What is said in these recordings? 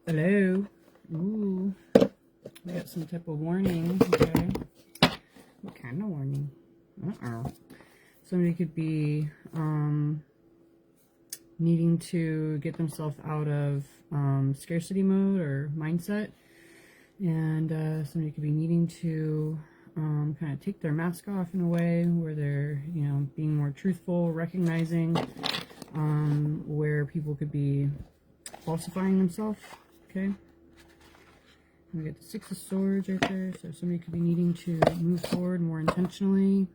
Hello. Ooh. We got some type of warning. Okay. What kind of warning? Uh-oh. Somebody could be needing to get themselves out of scarcity mode or mindset. And somebody could be needing to kind of take their mask off in a way where they're, being more truthful, recognizing where people could be falsifying themselves. Okay. We got the Six of Swords right there. So somebody could be needing to move forward more intentionally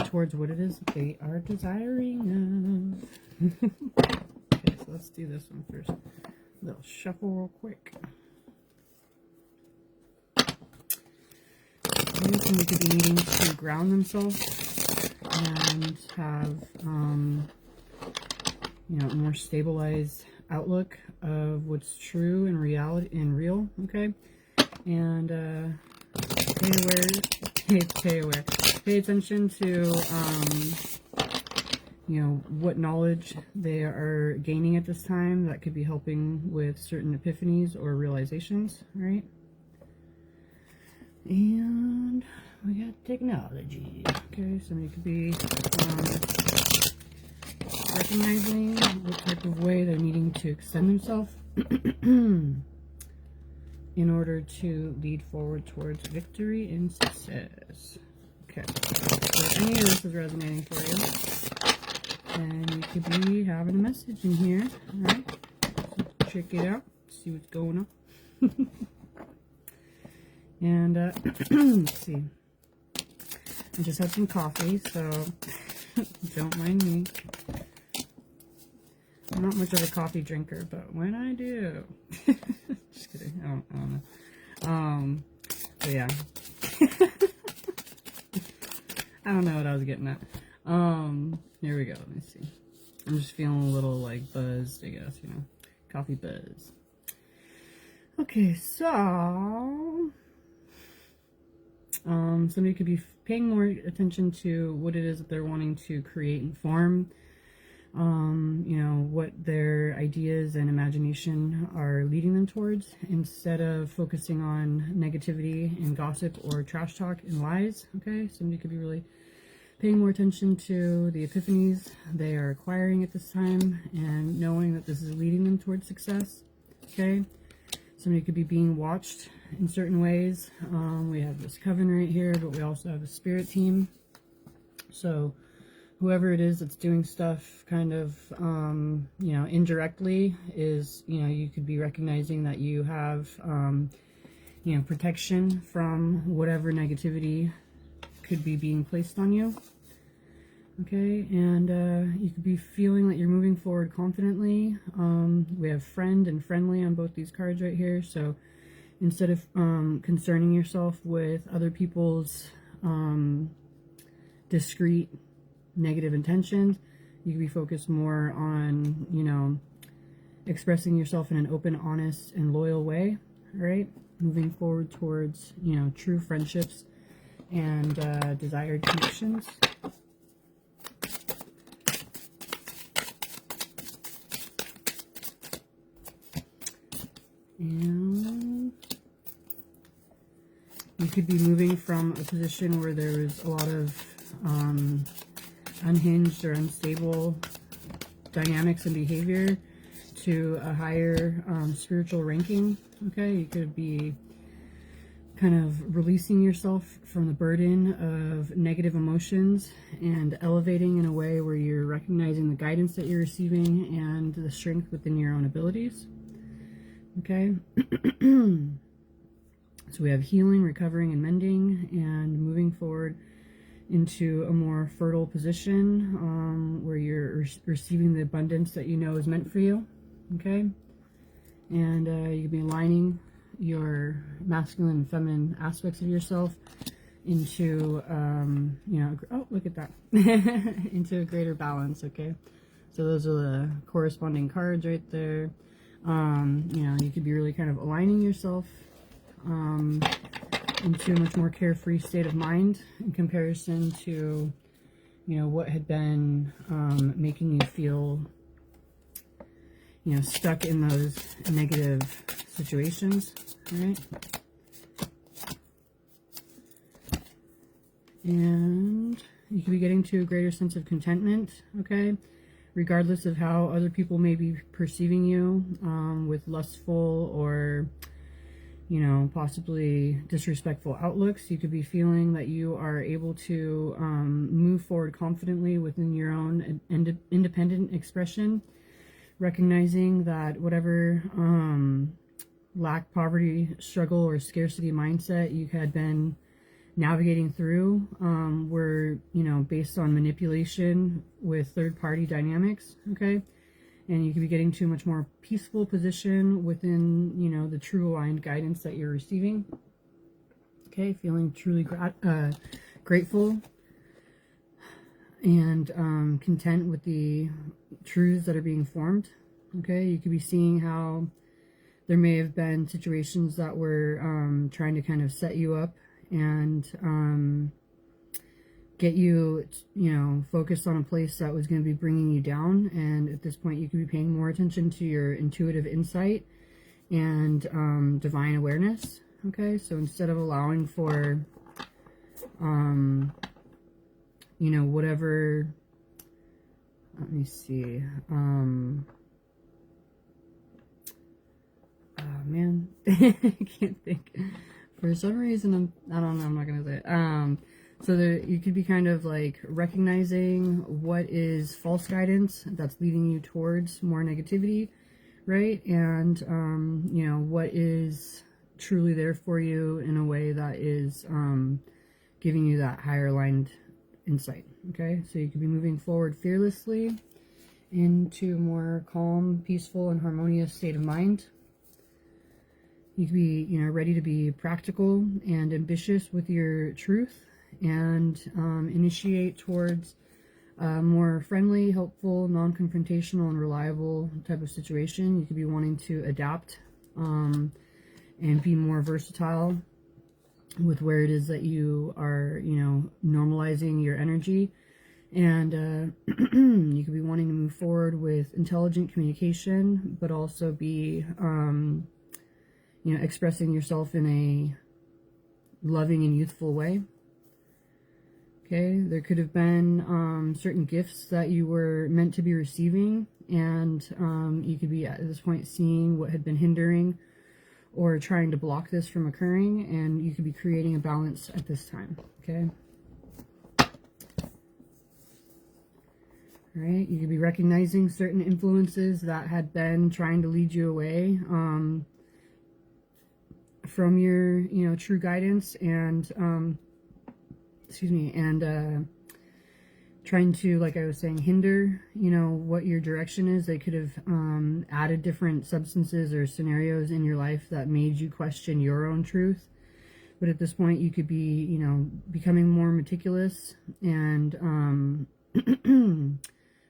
towards what it is that they are desiring of. Okay, so let's do this one first. A little shuffle real quick. Somebody could be needing to ground themselves and have, a more stabilized outlook of what's true in reality and real. Okay, and pay attention to what knowledge they are gaining at this time that could be helping with certain epiphanies or realizations. Right? And we got technology. Okay, somebody could be recognizing what type of way they're needing to extend themselves in order to lead forward towards victory and success. Okay, so if any of this is resonating for you, then you could be having a message in here. Alright, so check it out, see what's going on. And let's see, I just had some coffee, so don't mind me. I'm not much of a coffee drinker, but when I do, just kidding. I don't know. But yeah, I don't know what I was getting at. Here we go. Let me see. I'm just feeling a little like buzzed, I guess. Coffee buzz. Okay, so somebody could be paying more attention to what it is that they're wanting to create and form. What their ideas and imagination are leading them towards, instead of focusing on negativity and gossip or trash talk and lies. Okay, somebody could be really paying more attention to the epiphanies they are acquiring at this time and knowing that this is leading them towards success. Okay, somebody could be being watched in certain ways. We have this coven right here, but we also have a spirit team. So whoever it is that's doing stuff kind of, indirectly is, you could be recognizing that you have, protection from whatever negativity could be being placed on you. Okay, and you could be feeling that you're moving forward confidently. We have friend and friendly on both these cards right here. So instead of concerning yourself with other people's discreet negative intentions, you can be focused more on, expressing yourself in an open, honest, and loyal way, right? Moving forward towards, true friendships and desired connections. And you could be moving from a position where there's a lot of unhinged or unstable dynamics and behavior to a higher spiritual ranking. Okay, you could be kind of releasing yourself from the burden of negative emotions and elevating in a way where you're recognizing the guidance that you're receiving and the strength within your own abilities. Okay. So we have healing, recovering, and mending, and moving forward into a more fertile position where you're receiving the abundance that you know is meant for you. Okay, and you can be aligning your masculine and feminine aspects of yourself into oh, look at that, into a greater balance. Okay, so those are the corresponding cards right there. You could be really kind of aligning yourself into a much more carefree state of mind in comparison to, what had been making you feel, you know, stuck in those negative situations, right? And you could be getting to a greater sense of contentment, okay? Regardless of how other people may be perceiving you, with lustful or, you know, possibly disrespectful outlooks. You could be feeling that you are able to move forward confidently within your own independent expression, recognizing that whatever lack, poverty, struggle, or scarcity mindset you had been navigating through were, you know, based on manipulation with third-party dynamics, okay? And you could be getting to a much more peaceful position within, you know, the true aligned guidance that you're receiving, okay? Feeling truly grateful and content with the truths that are being formed, okay? You could be seeing how there may have been situations that were trying to kind of set you up and get you, you know, focused on a place that was going to be bringing you down. And at this point, you could be paying more attention to your intuitive insight and divine awareness. Okay, so instead of allowing for, you know, whatever, let me see, oh man, I can't think. For some reason, I don't know, I'm not going to say it. So you could be kind of like recognizing what is false guidance that's leading you towards more negativity, right? And, you know, what is truly there for you in a way that is giving you that higher aligned insight, okay? So you could be moving forward fearlessly into a more calm, peaceful, and harmonious state of mind. You could be, you know, ready to be practical and ambitious with your truth and initiate towards a more friendly, helpful, non-confrontational, and reliable type of situation. You could be wanting to adapt and be more versatile with where it is that you are, you know, normalizing your energy. And you could be wanting to move forward with intelligent communication, but also be you know, expressing yourself in a loving and youthful way. Okay, there could have been certain gifts that you were meant to be receiving, and you could be at this point seeing what had been hindering or trying to block this from occurring, and you could be creating a balance at this time. Okay. All right, you could be recognizing certain influences that had been trying to lead you away from your, you know, true guidance, and excuse me, and trying to, like I was saying, hinder, you know, what your direction is. They could have added different substances or scenarios in your life that made you question your own truth. But at this point, you could be, you know, becoming more meticulous and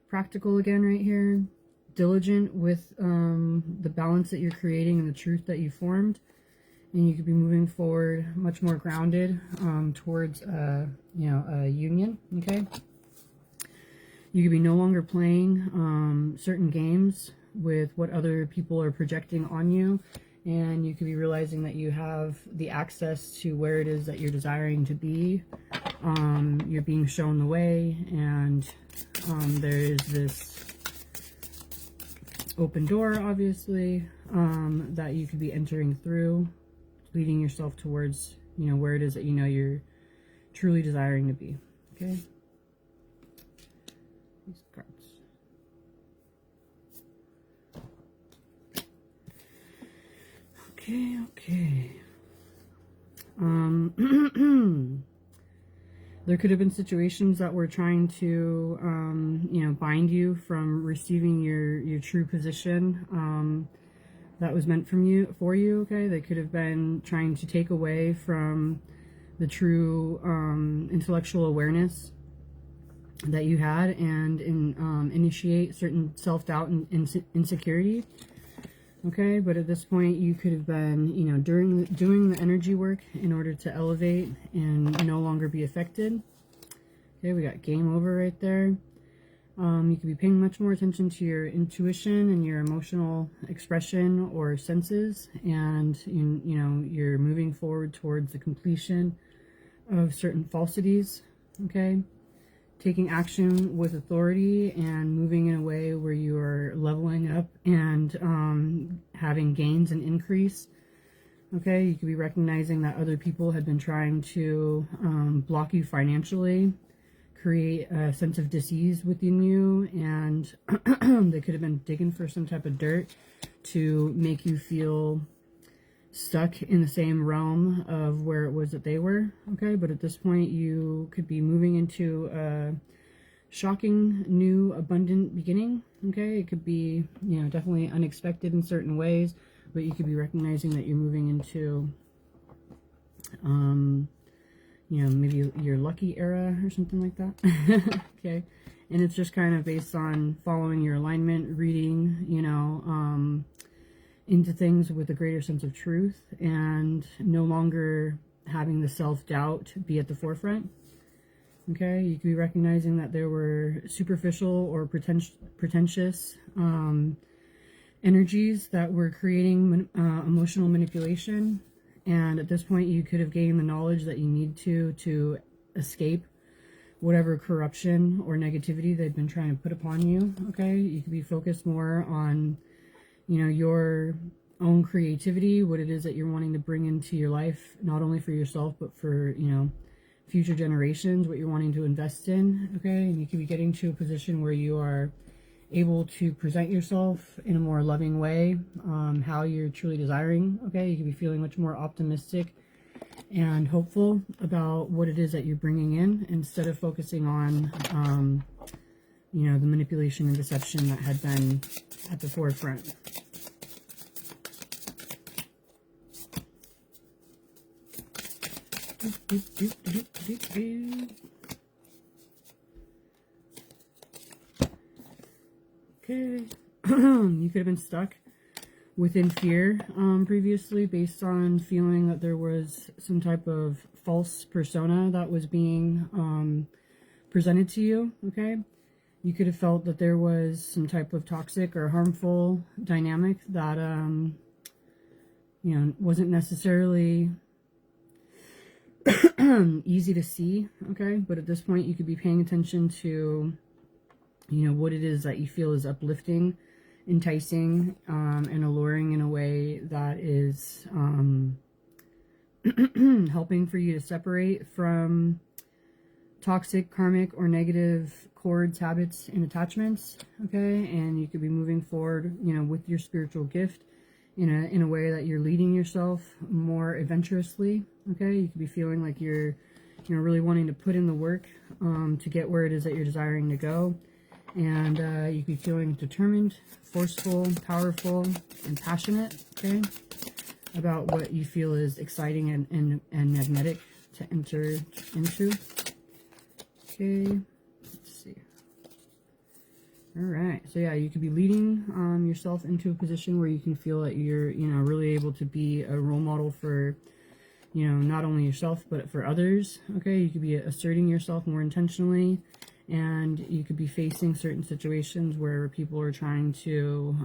practical again right here, diligent with the balance that you're creating and the truth that you formed. And you could be moving forward much more grounded towards, you know, a union, okay? You could be no longer playing certain games with what other people are projecting on you. And you could be realizing that you have the access to where it is that you're desiring to be. You're being shown the way, and there is this open door, obviously, that you could be entering through, leading yourself towards, you know, where it is that you know you're truly desiring to be. Okay. These cards. Okay. There could have been situations that were trying to, you know, bind you from receiving your true position. That was meant for you, okay? They could have been trying to take away from the true intellectual awareness that you had and initiate certain self-doubt and insecurity, okay? But at this point, you could have been, you know, doing the energy work in order to elevate and no longer be affected. Okay, we got game over right there. You could be paying much more attention to your intuition and your emotional expression or senses, and you know, you're moving forward towards the completion of certain falsities. Okay, taking action with authority and moving in a way where you are leveling up and having gains and increase. Okay, you could be recognizing that other people had been trying to block you financially, create a sense of dis-ease within you, and they could have been digging for some type of dirt to make you feel stuck in the same realm of where it was that they were. Okay, but at this point you could be moving into a shocking, new, abundant beginning. Okay, it could be, you know, definitely unexpected in certain ways, but you could be recognizing that you're moving into you know, maybe your lucky era or something like that. Okay, and it's just kind of based on following your alignment, reading, you know, into things with a greater sense of truth, and no longer having the self-doubt be at the forefront. Okay, you could be recognizing that there were superficial or pretentious energies that were creating emotional manipulation, and at this point you could have gained the knowledge that you need to escape whatever corruption or negativity they've been trying to put upon you. Okay, you could be focused more on, you know, your own creativity, what it is that you're wanting to bring into your life, not only for yourself but for, you know, future generations, what you're wanting to invest in. Okay, and you could be getting to a position where you are able to present yourself in a more loving way, how you're truly desiring. Okay, you could be feeling much more optimistic and hopeful about what it is that you're bringing in, instead of focusing on you know, the manipulation and deception that had been at the forefront. Okay, you could have been stuck within fear previously, based on feeling that there was some type of false persona that was being presented to you. Okay, you could have felt that there was some type of toxic or harmful dynamic that you know, wasn't necessarily easy to see. Okay, but at this point you could be paying attention to, you know, what it is that you feel is uplifting, enticing, and alluring in a way that is helping for you to separate from toxic, karmic, or negative cords, habits, and attachments. Okay, and you could be moving forward, you know, with your spiritual gift in a way that you're leading yourself more adventurously. Okay, you could be feeling like you're, you know, really wanting to put in the work to get where it is that you're desiring to go. And you could be feeling determined, forceful, powerful, and passionate, okay, about what you feel is exciting and magnetic to enter into. Okay, let's see. All right, so yeah, you could be leading yourself into a position where you can feel that you're, you know, really able to be a role model for, you know, not only yourself but for others. Okay, you could be asserting yourself more intentionally, and you could be facing certain situations where people are trying to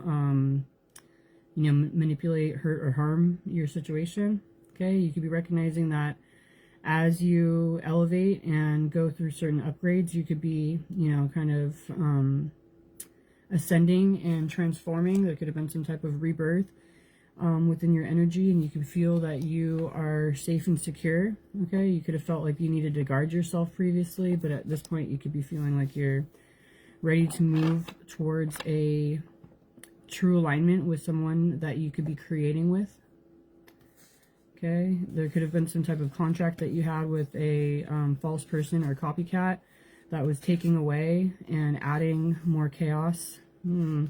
you know, manipulate, hurt, or harm your situation. Okay, you could be recognizing that as you elevate and go through certain upgrades, you could be, you know, kind of ascending and transforming. There could have been some type of rebirth within your energy, and you can feel that you are safe and secure. Okay, you could have felt like you needed to guard yourself previously, but at this point you could be feeling like you're ready to move towards a true alignment with someone that you could be creating with. Okay, there could have been some type of contract that you had with a false person or copycat that was taking away and adding more chaos and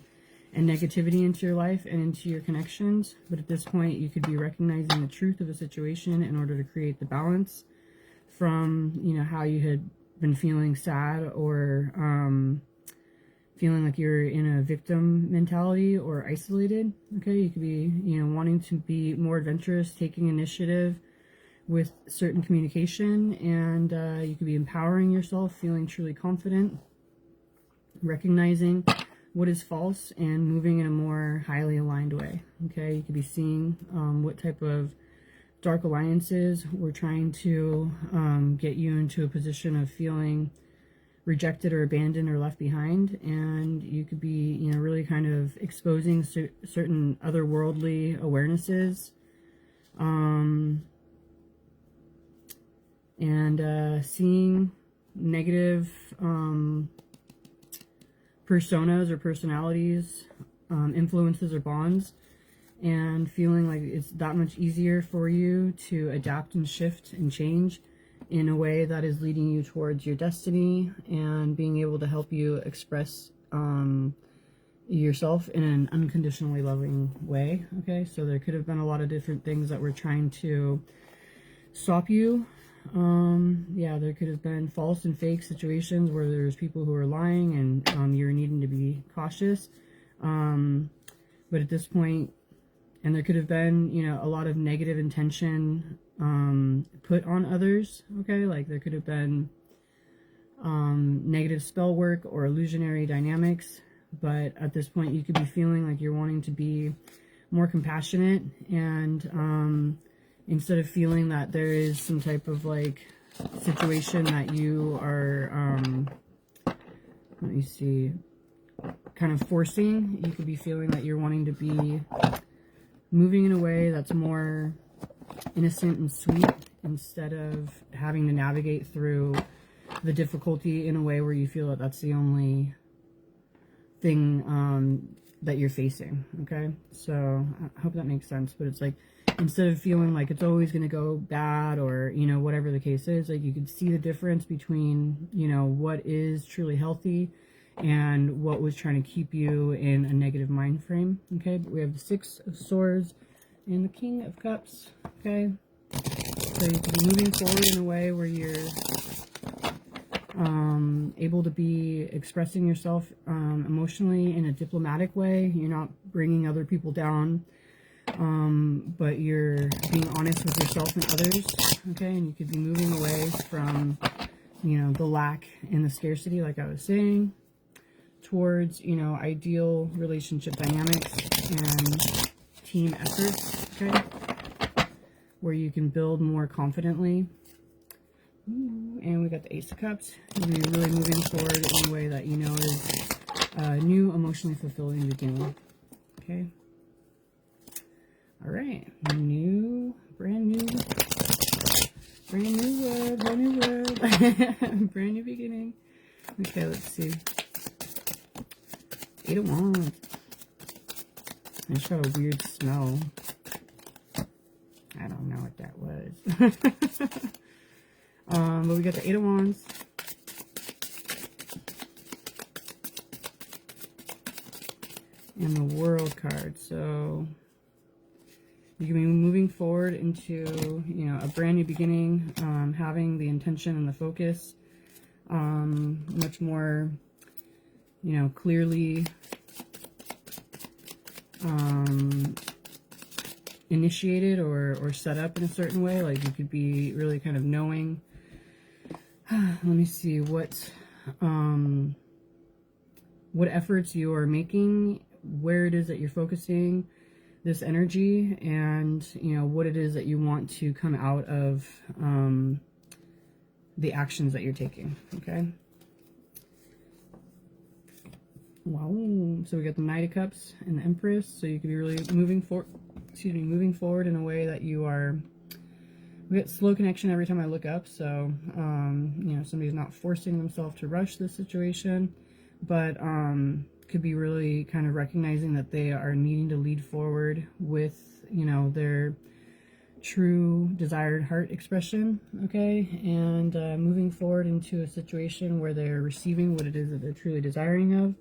negativity into your life and into your connections. But at this point, you could be recognizing the truth of a situation in order to create the balance from, you know, how you had been feeling sad or feeling like you're in a victim mentality or isolated. Okay, you could be, you know, wanting to be more adventurous, taking initiative with certain communication, and you could be empowering yourself, feeling truly confident recognizing what is false and moving in a more highly aligned way. Okay, you could be seeing what type of dark alliances were trying to get you into a position of feeling rejected or abandoned or left behind, and you could be, you know, really kind of exposing certain otherworldly awarenesses, and seeing negative personas or personalities, influences or bonds, and feeling like it's that much easier for you to adapt and shift and change in a way that is leading you towards your destiny and being able to help you express yourself in an unconditionally loving way. Okay, so there could have been a lot of different things that were trying to stop you. Yeah, there could have been false and fake situations where there's people who are lying and you're needing to be cautious. But at this point, and there could have been, you know, a lot of negative intention put on others. Okay, like there could have been negative spell work or illusionary dynamics. But at this point, you could be feeling like you're wanting to be more compassionate, and instead of feeling that there is some type of like situation that you are, let me see, kind of forcing, you could be feeling that you're wanting to be moving in a way that's more innocent and sweet, instead of having to navigate through the difficulty in a way where you feel that that's the only thing that you're facing. Okay, so I hope that makes sense. But it's like, instead of feeling like it's always going to go bad, or, you know, whatever the case is, like you could see the difference between, you know, what is truly healthy and what was trying to keep you in a negative mind frame. Okay, but we have the Six of Swords and the King of Cups. Okay, so you can be moving forward in a way where you're able to be expressing yourself emotionally in a diplomatic way. You're not bringing other people down, but you're being honest with yourself and others. Okay, and you could be moving away from, you know, the lack and the scarcity, like I was saying, towards, you know, ideal relationship dynamics and team efforts. Okay, where you can build more confidently. Ooh, and we got the Ace of Cups. You're really moving forward in a way that you know is a new emotionally fulfilling beginning. Okay. All right. Brand new word, brand new beginning. Okay, let's see. 8 of Wands. I just got a weird smell. I don't know what that was. But we got the 8 of Wands. And the World card. So you can be moving forward into, you know, a brand new beginning, having the intention and the focus much more, you know, clearly initiated or set up in a certain way. Like you could be really kind of knowing, let me see, what efforts you are making, where it is that you're focusing this energy, and, you know, what it is that you want to come out of the actions that you're taking. Okay. Wow. So we got the Knight of Cups and the Empress. So you could be really moving forward in a way that you are. We get slow connection every time I look up. So, you know, somebody's not forcing themselves to rush this situation, but could be really kind of recognizing that they are needing to lead forward with, you know, their true desired heart expression. Okay. And moving forward into a situation where they're receiving what it is that they're truly desiring of.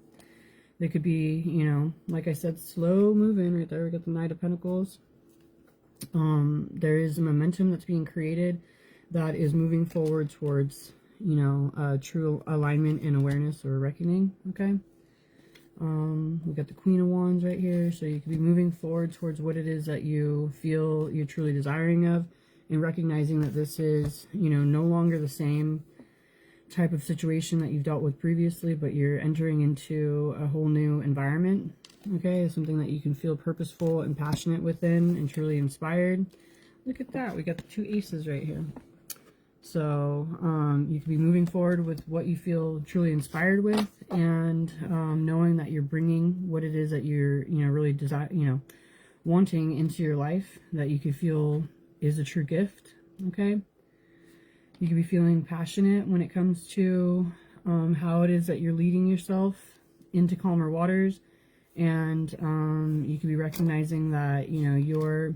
They could be, you know, like I said, slow moving. Right there, we got the Knight of Pentacles. There is a momentum that's being created that is moving forward towards, you know, true alignment and awareness or reckoning. Okay. We got the Queen of Wands right here. So you could be moving forward towards what it is that you feel you're truly desiring of, and recognizing that this is, you know, no longer the same type of situation that you've dealt with previously, but you're entering into a whole new environment. Okay, something that you can feel purposeful and passionate within and truly inspired. Look at that, we got the 2 aces right here. So you could be moving forward with what you feel truly inspired with, and knowing that you're bringing what it is that you're, really desire, wanting into your life, that you could feel is a true gift. Okay, you could be feeling passionate when it comes to how it is that you're leading yourself into calmer waters, and you could be recognizing that your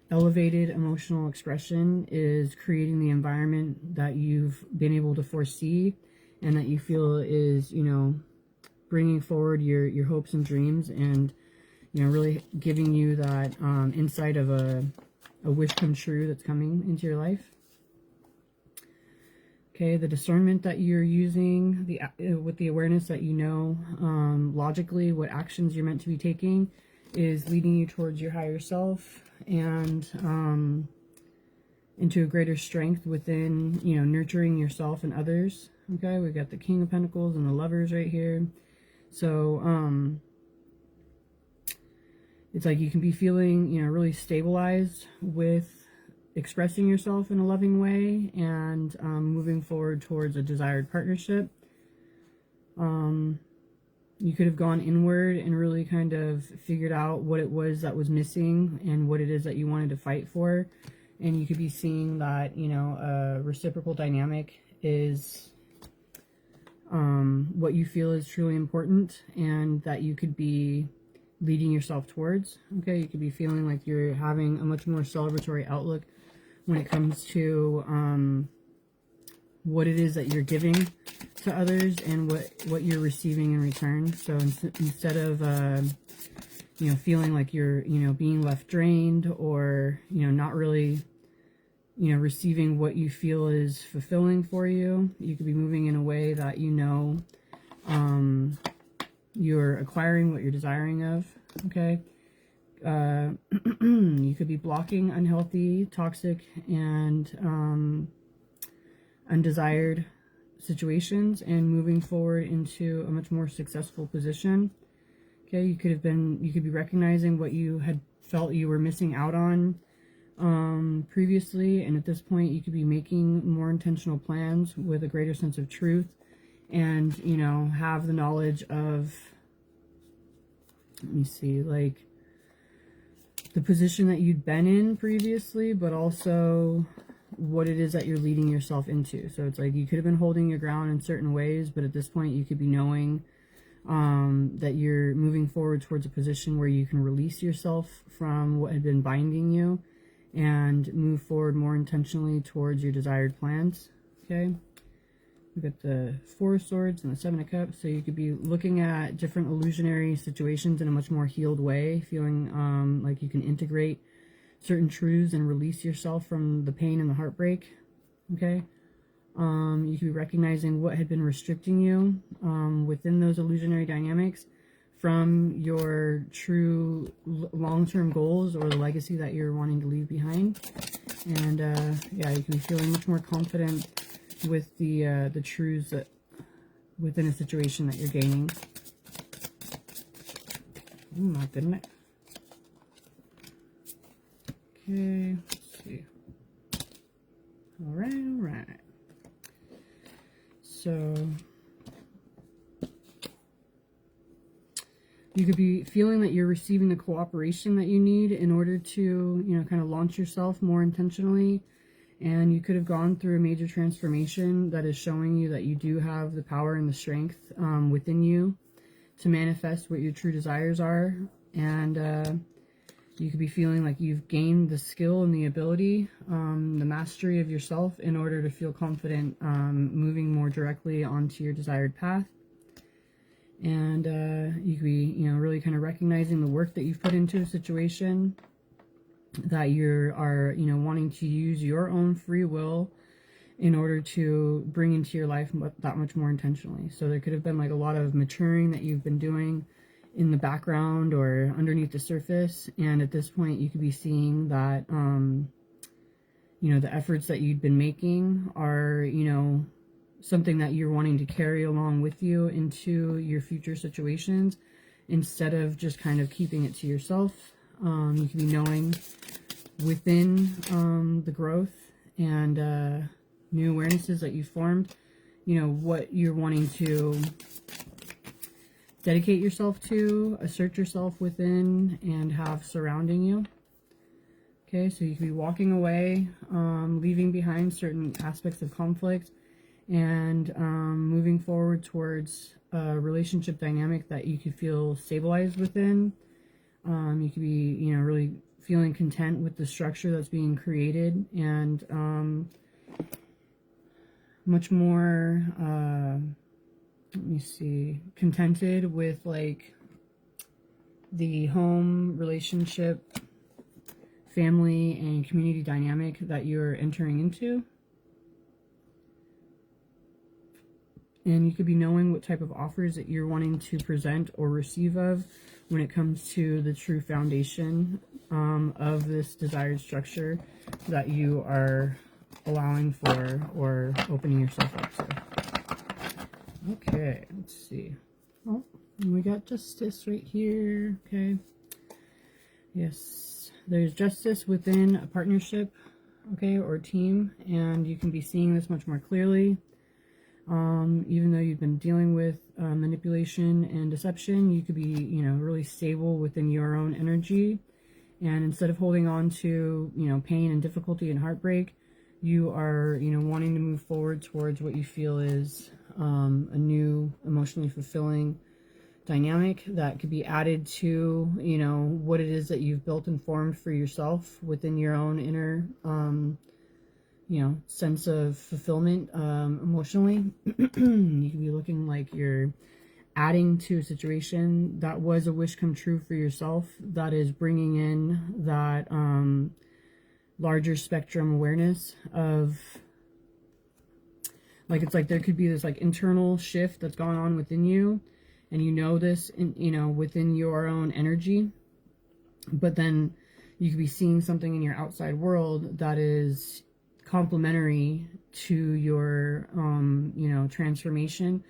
elevated emotional expression is creating the environment that you've been able to foresee, and that you feel is, bringing forward your hopes and dreams, and, really giving you that insight of a wish come true that's coming into your life. Okay, the discernment that you're using, with the awareness that logically what actions you're meant to be taking is leading you towards your higher self, and into a greater strength within, nurturing yourself and others. Okay, we've got the King of Pentacles and the Lovers right here. So it's like you can be feeling, really stabilized with expressing yourself in a loving way, and moving forward towards a desired partnership. You could have gone inward and really kind of figured out what it was that was missing and what it is that you wanted to fight for. And you could be seeing that, a reciprocal dynamic is what you feel is truly important, and that you could be leading yourself towards. Okay, you could be feeling like you're having a much more celebratory outlook when it comes to what it is that you're giving to others, and what you're receiving in return. So instead of feeling like you're being left drained, or not really receiving what you feel is fulfilling for you, you could be moving in a way that you're acquiring what you're desiring of. Okay, you could be blocking unhealthy, toxic, and undesired situations, and moving forward into a much more successful position. Okay, you could be recognizing what you had felt you were missing out on previously, and at this point you could be making more intentional plans with a greater sense of truth, and have the knowledge of, let me see, like the position that you'd been in previously, but also what it is that you're leading yourself into. So it's like you could have been holding your ground in certain ways, but at this point you could be knowing that you're moving forward towards a position where you can release yourself from what had been binding you, and move forward more intentionally towards your desired plans. Okay, we've got the 4 of Swords and the 7 of Cups. So you could be looking at different illusionary situations in a much more healed way, feeling like you can integrate certain truths and release yourself from the pain and the heartbreak. Okay, you could be recognizing what had been restricting you within those illusionary dynamics from your true long-term goals, or the legacy that you're wanting to leave behind. And yeah, you can be feeling much more confident with the truths that within a situation that you're gaining. Oh my goodness. Okay, let's see. All right. So you could be feeling that you're receiving the cooperation that you need in order to, kind of launch yourself more intentionally. And you could have gone through a major transformation that is showing you that you do have the power and the strength within you to manifest what your true desires are. And you could be feeling like you've gained the skill and the ability, the mastery of yourself, in order to feel confident moving more directly onto your desired path. And you could be, really kind of recognizing the work that you've put into a situation, that you are, wanting to use your own free will in order to bring into your life that much more intentionally. So there could have been like a lot of maturing that you've been doing in the background or underneath the surface, and at this point you could be seeing that the efforts that you'd been making are something that you're wanting to carry along with you into your future situations instead of just kind of keeping it to yourself. You can be knowing within the growth and new awarenesses that you formed, you know, what you're wanting to dedicate yourself to, assert yourself within, and have surrounding you. Okay, so you could be walking away, leaving behind certain aspects of conflict, and moving forward towards a relationship dynamic that you could feel stabilized within. You could be, you know, really feeling content with the structure that's being created, and much more, let me see, contented with like the home, relationship, family, and community dynamic that you're entering into. And you could be knowing what type of offers that you're wanting to present or receive of when it comes to the true foundation of this desired structure that you are allowing for or opening yourself up to. Okay, let's see. Oh, and we got justice right here. Okay. Yes, there's justice within a partnership, okay, or team, and you can be seeing this much more clearly. Even though you've been dealing with manipulation and deception, you could be, you know, really stable within your own energy. And instead of holding on to, you know, pain and difficulty and heartbreak, you are, you know, wanting to move forward towards what you feel is a new emotionally fulfilling dynamic that could be added to, you know, what it is that you've built and formed for yourself within your own inner you know, sense of fulfillment emotionally. You could be looking like you're adding to a situation that was a wish come true for yourself, that is bringing in that larger spectrum awareness of, like, it's like there could be this like internal shift that's gone on within you, and you know this in, you know, within your own energy, but then you could be seeing something in your outside world that is complementary to your you know, transformation.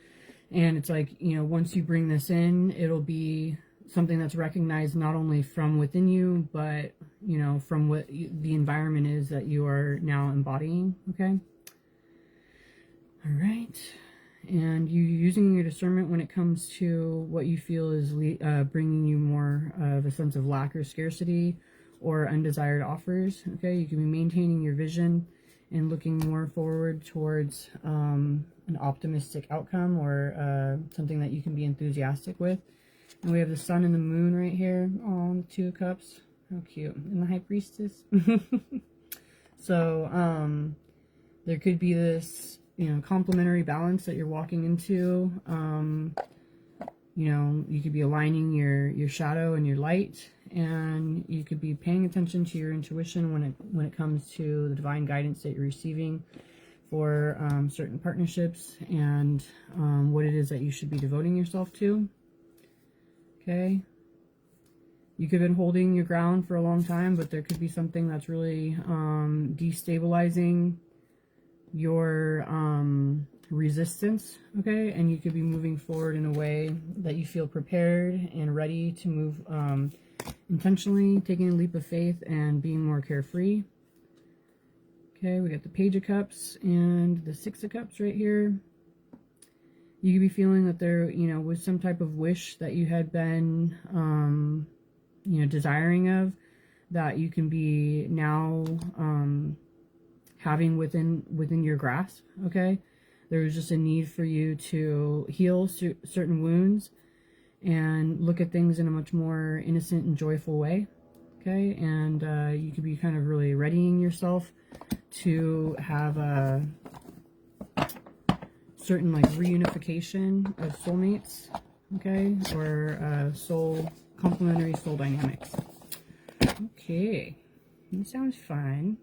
And it's like, you know, once you bring this in, it'll be something that's recognized not only from within you, but, you know, from what the environment is that you are now embodying. Okay, all right. And you using your discernment when it comes to what you feel is bringing you more of a sense of lack or scarcity or undesired offers. Okay, you can be maintaining your vision and looking more forward towards an optimistic outcome or something that you can be enthusiastic with. And we have the sun and the moon right here on the Two of Cups. How cute. And the High Priestess. So there could be this, you know, complementary balance that you're walking into. You know, you could be aligning your shadow and your light, and you could be paying attention to your intuition when it comes to the divine guidance that you're receiving for certain partnerships and what it is that you should be devoting yourself to. Okay, you could have been holding your ground for a long time, but there could be something that's really destabilizing your resistance. Okay, and you could be moving forward in a way that you feel prepared and ready to move intentionally, taking a leap of faith and being more carefree. Okay, we got the Page of Cups and the Six of Cups right here. You could be feeling that there, you know, was some type of wish that you had been you know, desiring of, that you can be now having within your grasp. Okay, there was just a need for you to heal certain wounds and look at things in a much more innocent and joyful way. Okay, and you could be kind of really readying yourself to have a certain like reunification of soulmates. Okay, or complementary soul dynamics. Okay, that sounds fine.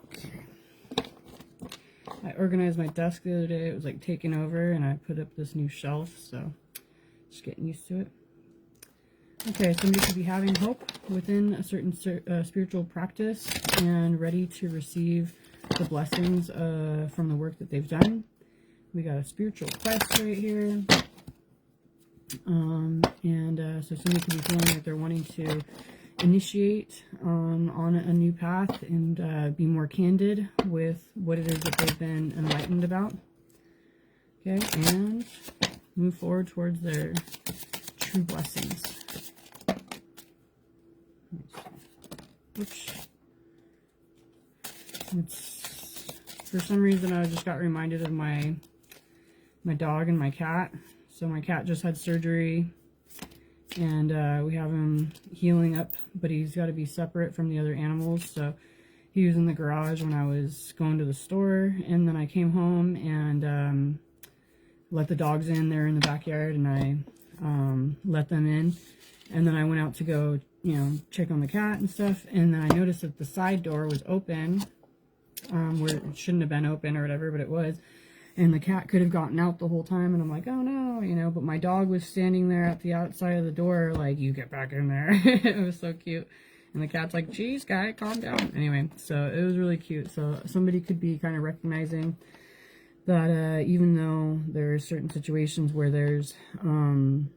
Okay. I organized my desk the other day. It was like taken over, and I put up this new shelf, so just getting used to it. Okay, somebody could be having hope within a certain spiritual practice and ready to receive the blessings from the work that they've done. We got a spiritual quest right here. So somebody could be feeling like they're wanting to initiate on a new path and be more candid with what it is that they've been enlightened about. Okay, and move forward towards their true blessings. Oops. For some reason I just got reminded of my dog and my cat. So my cat just had surgery, and we have him healing up, but he's got to be separate from the other animals. So he was in the garage when I was going to the store, and then I came home and let the dogs in there in the backyard, and I let them in, and then I went out to go, you know, check on the cat and stuff, and then I noticed that the side door was open, where it shouldn't have been open or whatever, but it was. And the cat could have gotten out the whole time, and I'm like, oh no, you know, but my dog was standing there at the outside of the door like, you get back in there. It was so cute. And the cat's like, geez, guy, calm down. Anyway, so it was really cute. So somebody could be kind of recognizing that even though there are certain situations where there's, you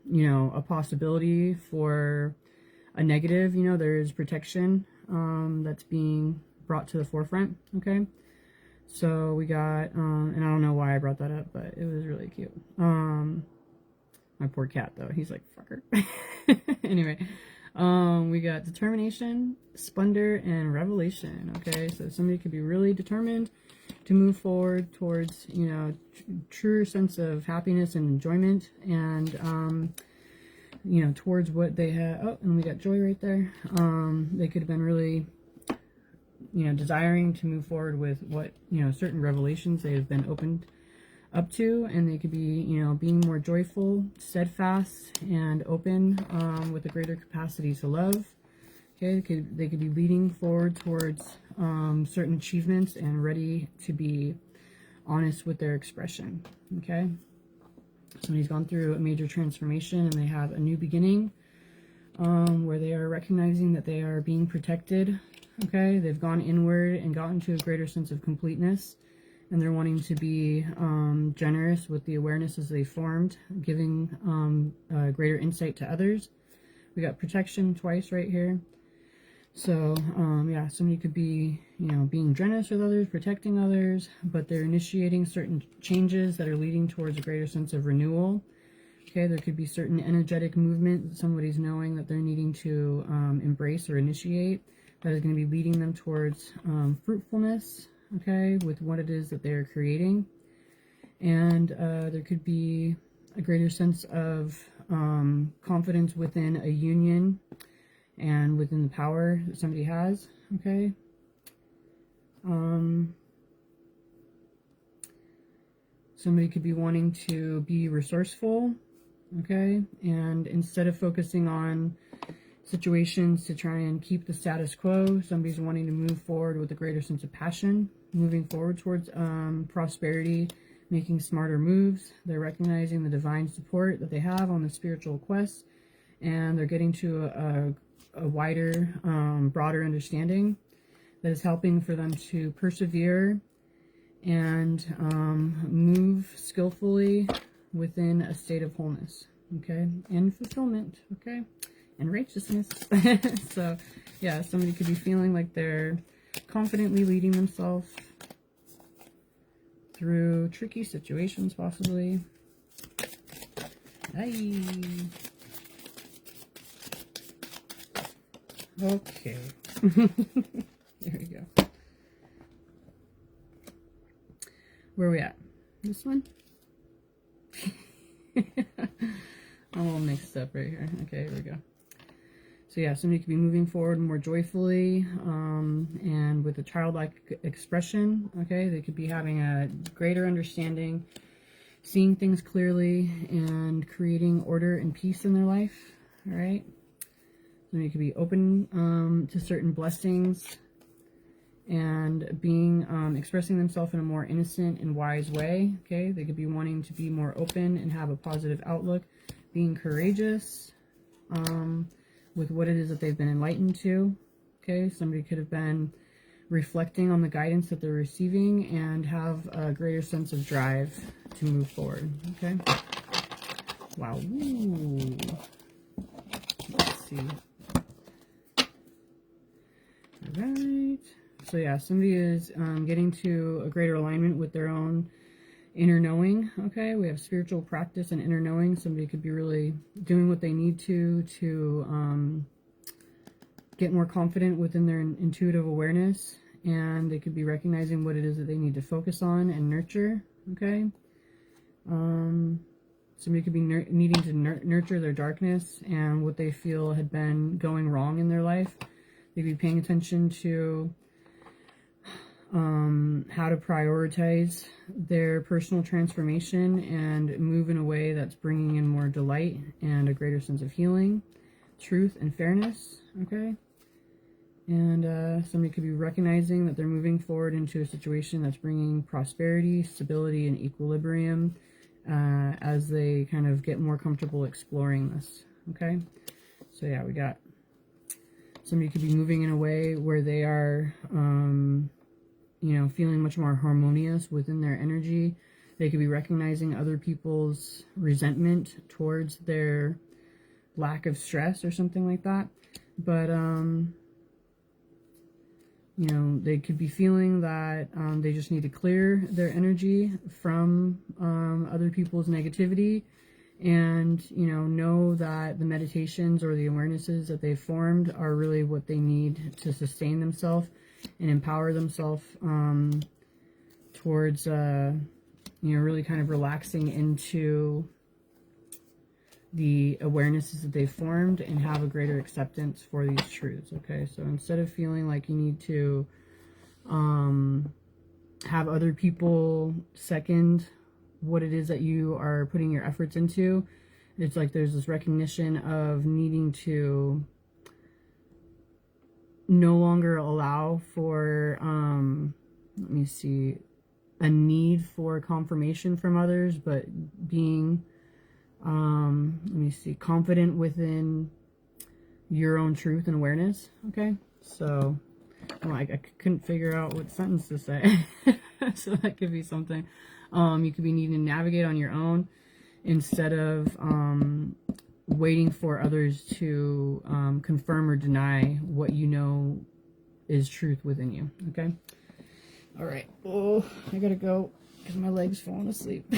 know, a possibility for a negative, you know, there's protection that's being brought to the forefront, okay? So we got, and I don't know why I brought that up, but it was really cute. My poor cat, though. He's like, fucker. Anyway, we got determination, splendor, and revelation, okay? So somebody could be really determined to move forward towards, you know, truer sense of happiness and enjoyment, and, you know, towards what they have. Oh, and we got joy right there. They could have been really, you know, desiring to move forward with what, you know, certain revelations they have been opened up to, and they could be, you know, being more joyful, steadfast, and open, with a greater capacity to love. Okay, they could be leading forward towards certain achievements and ready to be honest with their expression. Okay, somebody's gone through a major transformation and they have a new beginning, where they are recognizing that they are being protected. Okay, they've gone inward and gotten to a greater sense of completeness, and they're wanting to be generous with the awarenesses they formed, giving greater insight to others. We got protection twice right here. So, yeah, somebody could be, you know, being generous with others, protecting others, but they're initiating certain changes that are leading towards a greater sense of renewal. Okay, there could be certain energetic movement that somebody's knowing that they're needing to embrace or initiate, that is going to be leading them towards fruitfulness, okay, with what it is that they're creating. And there could be a greater sense of confidence within a union and within the power that somebody has, okay. Somebody could be wanting to be resourceful, okay, and instead of focusing on situations to try and keep the status quo, somebody's wanting to move forward with a greater sense of passion, moving forward towards prosperity, making smarter moves. They're recognizing the divine support that they have on the spiritual quest, and they're getting to a wider, broader understanding that is helping for them to persevere and move skillfully within a state of wholeness, okay, and fulfillment, okay, and righteousness. So, yeah, somebody could be feeling like they're confidently leading themselves through tricky situations, possibly. Hey. Okay. There we go. Where are we at? This one? I'm all mixed up right here. Okay, here we go. So yeah, somebody could be moving forward more joyfully, and with a childlike expression, okay? They could be having a greater understanding, seeing things clearly, and creating order and peace in their life, all right? Somebody could be open to certain blessings and being, expressing themselves in a more innocent and wise way, okay? They could be wanting to be more open and have a positive outlook, being courageous, with what it is that they've been enlightened to. Okay, somebody could have been reflecting on the guidance that they're receiving and have a greater sense of drive to move forward. Okay. Wow. Ooh. Let's see. All right. So yeah, somebody is getting to a greater alignment with their own inner knowing. Okay, we have spiritual practice and inner knowing. Somebody could be really doing what they need to get more confident within their intuitive awareness, and they could be recognizing what it is that they need to focus on and nurture. Okay, somebody could be needing to nurture their darkness and what they feel had been going wrong in their life. They could be paying attention to how to prioritize their personal transformation and move in a way that's bringing in more delight and a greater sense of healing, truth, and fairness. Okay. And somebody could be recognizing that they're moving forward into a situation that's bringing prosperity, stability, and equilibrium as they kind of get more comfortable exploring this. Okay. So yeah, we got somebody could be moving in a way where they are you know, feeling much more harmonious within their energy. They could be recognizing other people's resentment towards their lack of stress or something like that. But, you know, they could be feeling that they just need to clear their energy from other people's negativity, and, you know that the meditations or the awarenesses that they've formed are really what they need to sustain themselves and empower themselves towards, you know, really kind of relaxing into the awarenesses that they've formed and have a greater acceptance for these truths. Okay, so instead of feeling like you need to have other people second what it is that you are putting your efforts into, it's like there's this recognition of needing to no longer allow for, let me see, a need for confirmation from others, but being, let me see, confident within your own truth and awareness. Okay, so I couldn't figure out what sentence to say. So that could be something. You could be needing to navigate on your own instead of waiting for others to confirm or deny what you know is truth within you. Okay. All right. Oh, I gotta go because my leg's falling asleep.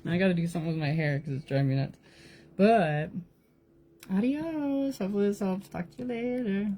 Now I gotta do something with my hair because it's driving me nuts. But adios. Hopefully this helps. Talk to you later.